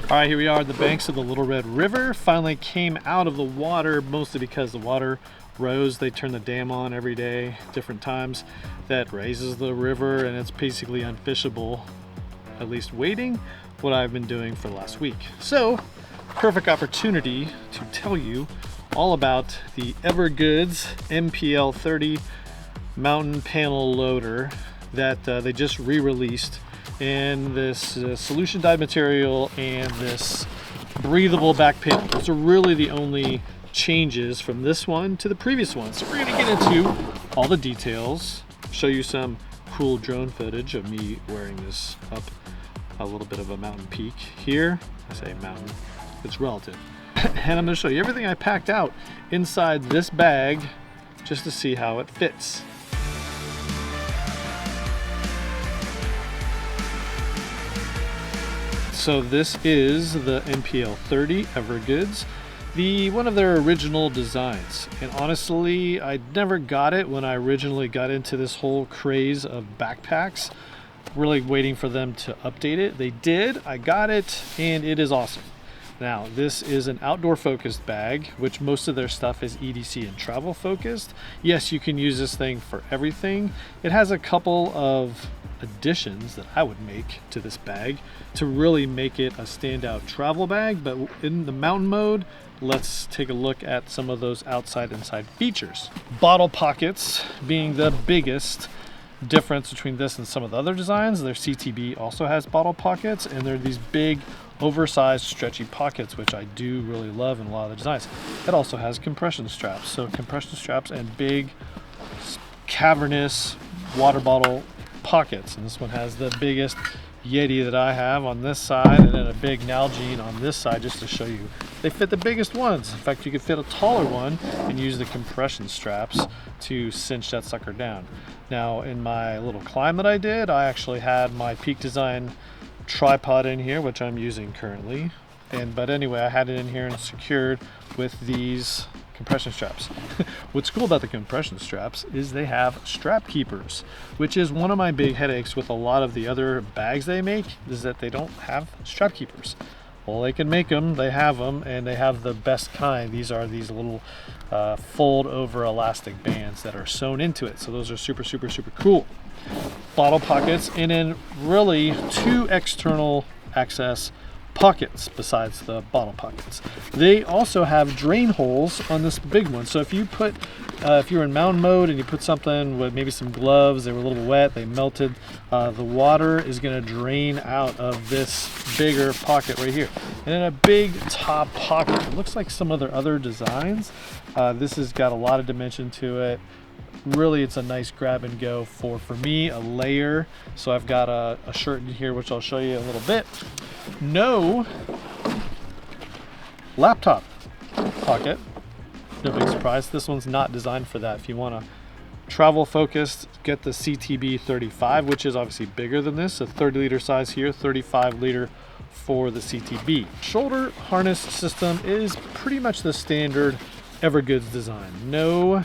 All right, here we are at the banks of the Little Red River. Finally came out of the water, mostly because the water rose. They turn the dam on every day, different times. That raises the river, and it's basically unfishable, at least waiting, what I've been doing for the last week. So, perfect opportunity to tell you all about the EVERGOODS MPL30 mountain panel loader that they just re-released. And this solution dyed material and this breathable back panel. Those are really the only changes from this one to the previous one. So we're gonna get into all the details, show you some cool drone footage of me wearing this up a little bit of a mountain peak here. I say mountain, it's relative. And I'm gonna show you everything I packed out inside this bag just to see how it fits. So this is the MPL30 EVERGOODS, one of their original designs. And honestly, I never got it when I originally got into this whole craze of backpacks. Really waiting for them to update it. They did, I got it, and it is awesome. Now, this is an outdoor focused bag, which most of their stuff is EDC and travel focused. Yes, you can use this thing for everything. It has a couple of additions that I would make to this bag to really make it a standout travel bag, but in the mountain mode, let's take a look at some of those outside-inside features. Bottle pockets being the biggest difference between this and some of the other designs. Their CTB also has bottle pockets, and they're these big oversized stretchy pockets, which I do really love in a lot of the designs. It also has compression straps, so compression straps and big cavernous water bottle pockets. And this one has the biggest Yeti that I have on this side, and then a big Nalgene on this side, just to show you they fit the biggest ones. In fact, you could fit a taller one and use the compression straps to cinch that sucker down. Now, in my little climb that I did, I actually had my Peak Design tripod in here, which I'm using currently. But anyway, I had it in here and secured with these compression straps. What's cool about the compression straps is they have strap keepers, which is one of my big headaches with a lot of the other bags they make, is that they don't have strap keepers. Well, they can make them, they have them, and they have the best kind. These are these little fold over elastic bands that are sewn into it. So those are super, super, super cool. Bottle pockets, and then really two external access pockets besides the bottle pockets. They also have drain holes on this big one. So if you put, if you're in mountain mode and you put something with maybe some gloves, they were a little wet, they melted, the water is going to drain out of this bigger pocket right here. And then a big top pocket. It looks like some of their other designs. This has got a lot of dimension to it. Really, it's a nice grab and go for me, a layer. So I've got a shirt in here, which I'll show you a little bit. No laptop pocket. No big surprise. This one's not designed for that. If you want to travel focused, get the CTB 35, which is obviously bigger than this. A 30-liter size here, 35-liter for the CTB. Shoulder harness system is pretty much the standard EVERGOODS design. No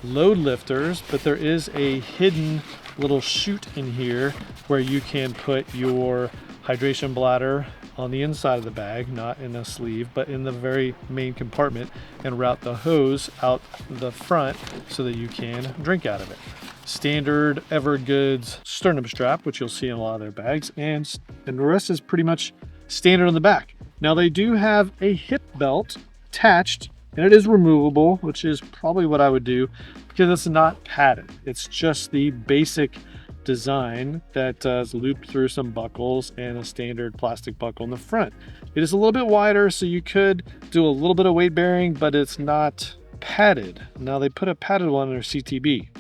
load lifters, but there is a hidden little chute in here where you can put your hydration bladder on the inside of the bag, not in a sleeve, but in the very main compartment, and route the hose out the front so that you can drink out of it. Standard EVERGOODS sternum strap, which you'll see in a lot of their bags, and the rest is pretty much standard on the back. Now they do have a hip belt attached, and it is removable, which is probably what I would do because it's not padded. It's just the basic design that is looped through some buckles and a standard plastic buckle in the front. It is a little bit wider, so you could do a little bit of weight bearing, but it's not padded. Now they put a padded one in their CTB,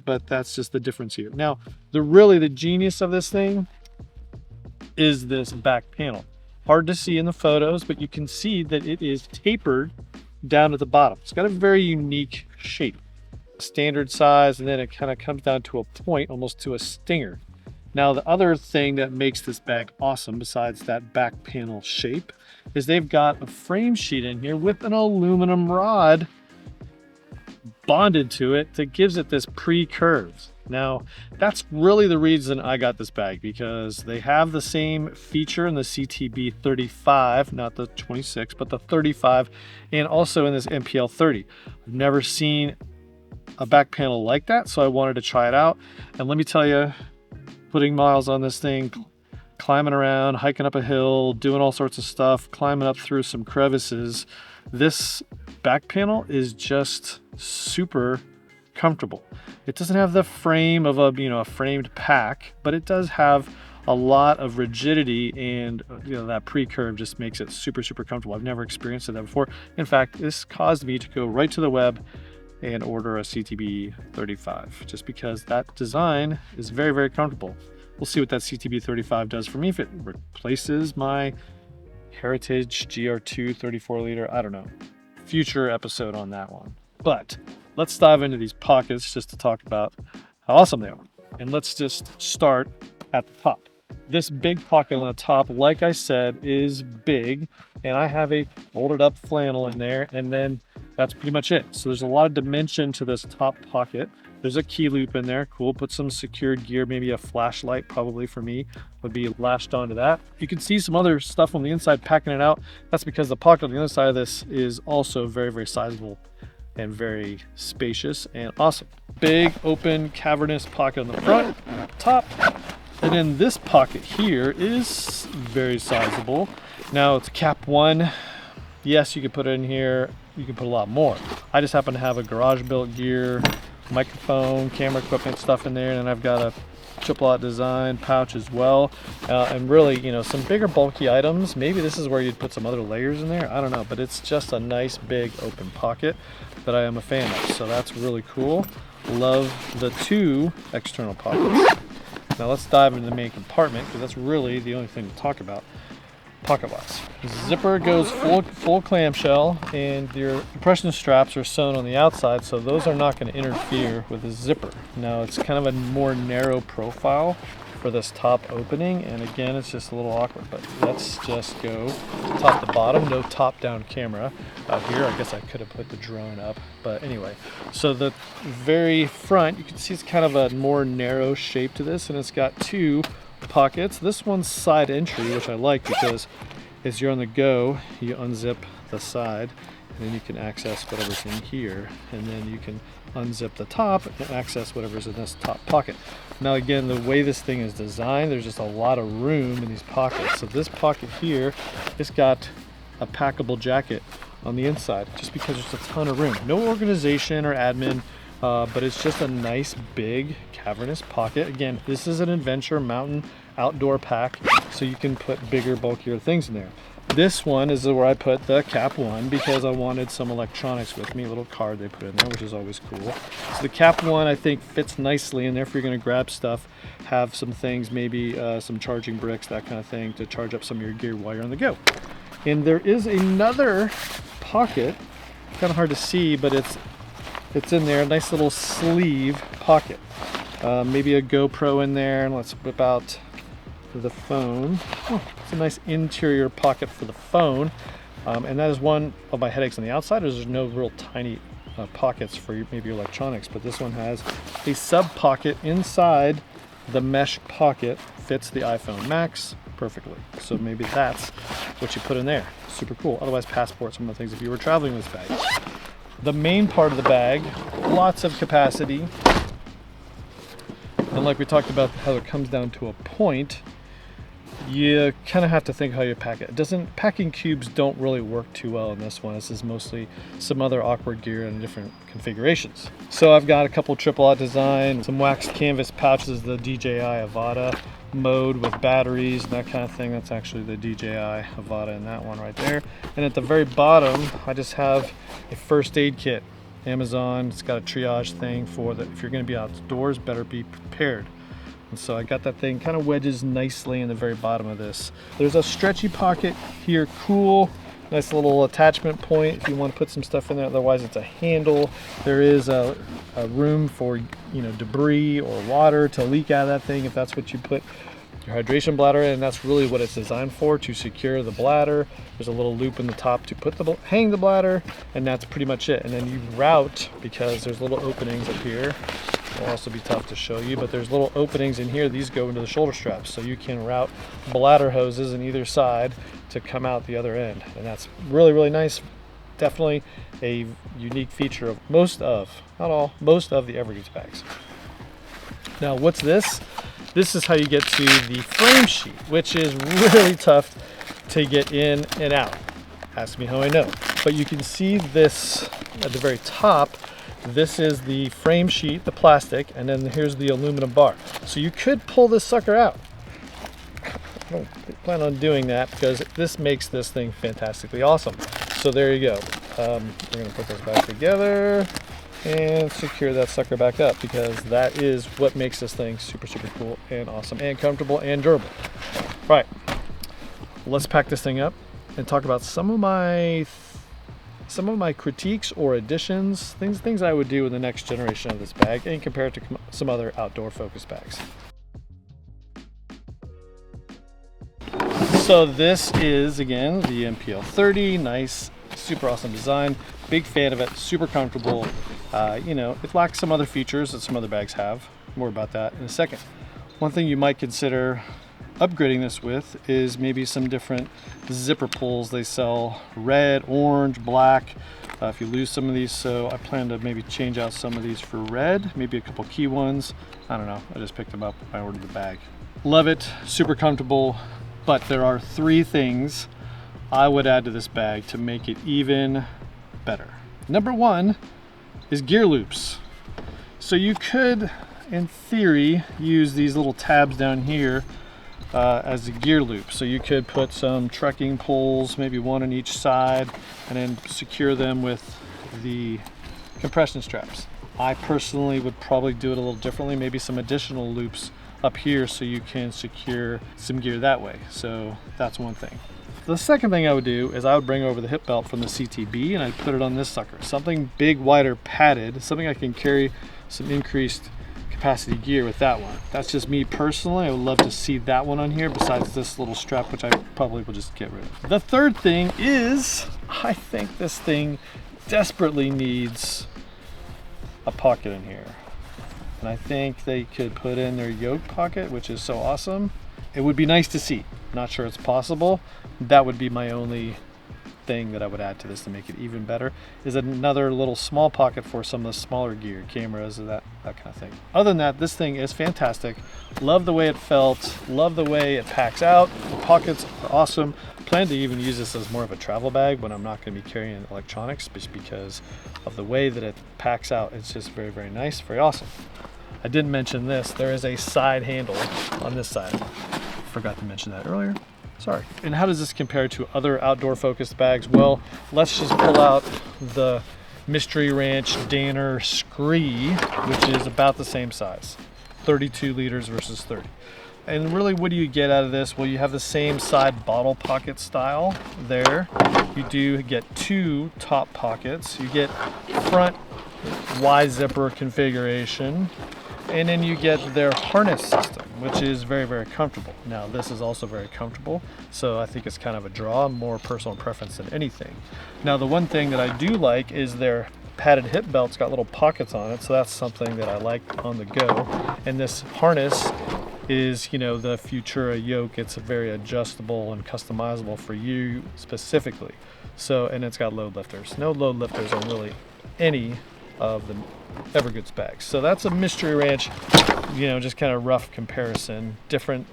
but that's just the difference here. Now, the genius of this thing is this back panel. Hard to see in the photos, but you can see that it is tapered down at the bottom. It's got a very unique shape. Standard size, and then it kind of comes down to a point, almost to a stinger. Now, the other thing that makes this bag awesome, besides that back panel shape, is they've got a frame sheet in here with an aluminum rod bonded to it that gives it this pre-curves. Now, that's really the reason I got this bag, because they have the same feature in the CTB35, not the 26, but the 35, and also in this MPL30. I've never seen a back panel like that, so I wanted to try it out. And let me tell you, putting miles on this thing, climbing around, hiking up a hill, doing all sorts of stuff, climbing up through some crevices, this back panel is just super comfortable. It doesn't have the frame of a framed pack, but it does have a lot of rigidity, and that pre-curve just makes it super comfortable. I've never experienced that before. In fact, this caused me to go right to the web and order a CTB 35, just because that design is very comfortable. We'll see what that CTB 35 does for me, if it replaces my Heritage GR2 34 liter. I don't know. Future episode on that one. But let's dive into these pockets just to talk about how awesome they are. And let's just start at the top. This big pocket on the top, like I said, is big, and I have a folded up flannel in there, and then that's pretty much it. So there's a lot of dimension to this top pocket. There's a key loop in there. Cool. Put some secured gear, maybe a flashlight, probably for me, would be lashed onto that. You can see some other stuff on the inside packing it out. That's because the pocket on the other side of this is also very sizable and very spacious and awesome. Big, open, cavernous pocket on the front, top. And then this pocket here is very sizable. Now it's cap 1. Yes, you could put it in here. You can put a lot more. I just happen to have a garage built gear, microphone, camera equipment stuff in there, and I've got a triple aught design pouch as well. And really, some bigger bulky items, maybe this is where you'd put some other layers in there. I don't know, but it's just a nice big open pocket that I am a fan of. So that's really cool. Love the 2 external pockets. Now let's dive into the main compartment, because that's really the only thing to talk about pocket-wise. Zipper goes full clamshell, and your compression straps are sewn on the outside, so those are not going to interfere with the zipper. Now it's kind of a more narrow profile for this top opening, and again, it's just a little awkward, but let's just go top to bottom. No top-down camera here. I guess I could have put the drone up, but anyway. So the very front, you can see it's kind of a more narrow shape to this, and it's got 2 pockets. This one's side entry, which I like, because as you're on the go, you unzip the side, and then you can access whatever's in here, and then you can unzip the top and access whatever's in this top pocket. Now again, the way this thing is designed, there's just a lot of room in these pockets. So this pocket here, it's got a packable jacket on the inside, just because there's a ton of room. No organization or admin, but it's just a nice big cavernous pocket. Again, this is an adventure mountain outdoor pack, so you can put bigger, bulkier things in there. This one is where I put the cap 1, because I wanted some electronics with me, a little card they put in there, which is always cool. So the cap 1, I think, fits nicely in there if you're going to grab stuff, have some things, maybe some charging bricks, that kind of thing, to charge up some of your gear while you're on the go. And there is another pocket, kind of hard to see, but it's in there, a nice little sleeve pocket. Maybe a GoPro in there, and let's whip out the phone. Oh, it's a nice interior pocket for the phone, and that is one of my headaches on the outside. There's no real tiny pockets for maybe your electronics, but this one has a sub pocket inside the mesh pocket, fits the iPhone Max perfectly. So maybe that's what you put in there. Super cool. Otherwise, passports, some of the things if you were traveling with this bag. The main part of the bag, lots of capacity, and like we talked about how it comes down to a point, you kind of have to think how you pack it. Packing cubes don't really work too well in this one. This is mostly some other awkward gear in different configurations. So I've got a couple triple aught design, some waxed canvas pouches, the DJI Avata mode with batteries and that kind of thing. That's actually the DJI Avata in that one right there. And at the very bottom, I just have a first aid kit. Amazon, it's got a triage thing for that. If you're going to be outdoors, better be prepared. And so I got that thing kind of wedges nicely in the very bottom of this. There's a stretchy pocket here, cool. Nice little attachment point if you want to put some stuff in there. Otherwise, it's a handle. There is a room for debris or water to leak out of that thing if that's what you put your hydration bladder in. And that's really what it's designed for, to secure the bladder. There's a little loop in the top to hang the bladder, and that's pretty much it. And then you route, because there's little openings up here will also be tough to show you, but there's little openings in here. These go into the shoulder straps, so you can route bladder hoses in either side to come out the other end, and that's really, really nice. Definitely a unique feature of most of, not all, most of the EVERGOODS bags. Now, what's this? This is how you get to the frame sheet, which is really tough to get in and out. Ask me how I know. But you can see this at the very top. This is the frame sheet, the plastic, and then here's the aluminum bar. So you could pull this sucker out. I don't plan on doing that because this makes this thing fantastically awesome. So there you go. We're gonna put this back together and secure that sucker back up, because that is what makes this thing super, super cool and awesome and comfortable and durable. Right, let's pack this thing up and talk about some of my critiques or additions, things I would do in the next generation of this bag and compare it to some other outdoor focused bags. So this is, again, the MPL30, nice, super awesome design. Big fan of it, super comfortable. You know, it lacks some other features that some other bags have. More about that in a second. One thing you might consider upgrading this with is maybe some different zipper pulls. They sell red, orange, black. If you lose some of these, so I plan to maybe change out some of these for red, maybe a couple key ones. I don't know, I just picked them up when I ordered the bag. Love it, super comfortable, but there are 3 things I would add to this bag to make it even better. Number 1 is gear loops. So you could, in theory, use these little tabs down here as a gear loop. So you could put some trekking poles, maybe one on each side, and then secure them with the compression straps. I personally would probably do it a little differently, maybe some additional loops up here so you can secure some gear that way. So that's one thing. The second thing I would do is I would bring over the hip belt from the CTB and I'd put it on this sucker. Something big, wider, padded, something I can carry some increased capacity gear with that one. That's just me personally. I would love to see that one on here besides this little strap, which I probably will just get rid of. The third thing is I think this thing desperately needs a pocket in here. And I think they could put in their yoke pocket, which is so awesome. It would be nice to see. Not sure it's possible. That would be my only thing that I would add to this to make it even better, is another little small pocket for some of the smaller gear, cameras, that kind of thing. Other than that, this thing is fantastic. Love the way it felt, love the way it packs out. The pockets are awesome. Plan to even use this as more of a travel bag when I'm not going to be carrying electronics, just because of the way that it packs out. It's just very, very nice, very awesome. I didn't mention this, there is a side handle on this side. Forgot to mention that earlier. Sorry. And how does this compare to other outdoor focused bags? Well, let's just pull out the Mystery Ranch Danner Scree, which is about the same size, 32 liters versus 30. And really, what do you get out of this? Well, you have the same side bottle pocket style there. You do get 2 top pockets. You get front Y zipper configuration. And then you get their harness system, which is very, very comfortable. Now, this is also very comfortable, so I think it's kind of a draw, more personal preference than anything. Now, the one thing that I do like is their padded hip belt's got little pockets on it, so that's something that I like on the go. And this harness is, you know, the Futura yoke. It's very adjustable and customizable for you specifically. So, and it's got load lifters. No load lifters on really any of the EVERGOODS bags. So that's a Mystery Ranch, you know, just kind of rough comparison. Different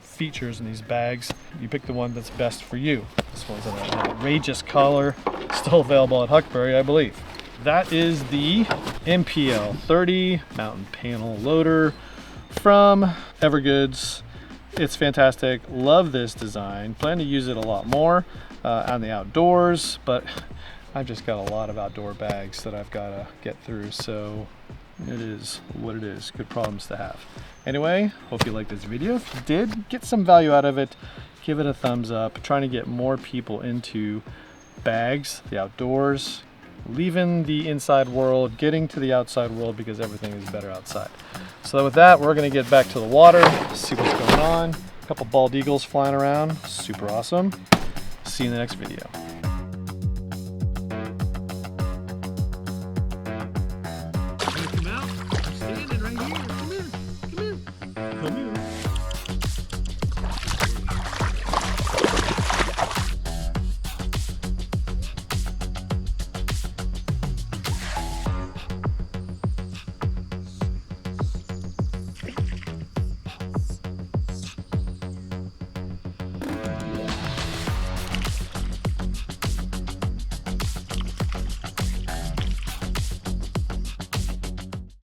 features in these bags. You pick the one that's best for you. This one's in an outrageous color, still available at Huckberry, I believe. That is the MPL30 mountain panel loader from EVERGOODS. It's fantastic. Love this design. Plan to use it a lot more on the outdoors, but I've just got a lot of outdoor bags that I've got to get through, so it is what it is. Good problems to have. Anyway, hope you liked this video. If you did, get some value out of it, give it a thumbs up. Trying to get more people into bags, the outdoors, leaving the inside world, getting to the outside world, because everything is better outside. So with that, we're going to get back to the water, see what's going on. A couple bald eagles flying around, super awesome. See you in the next video.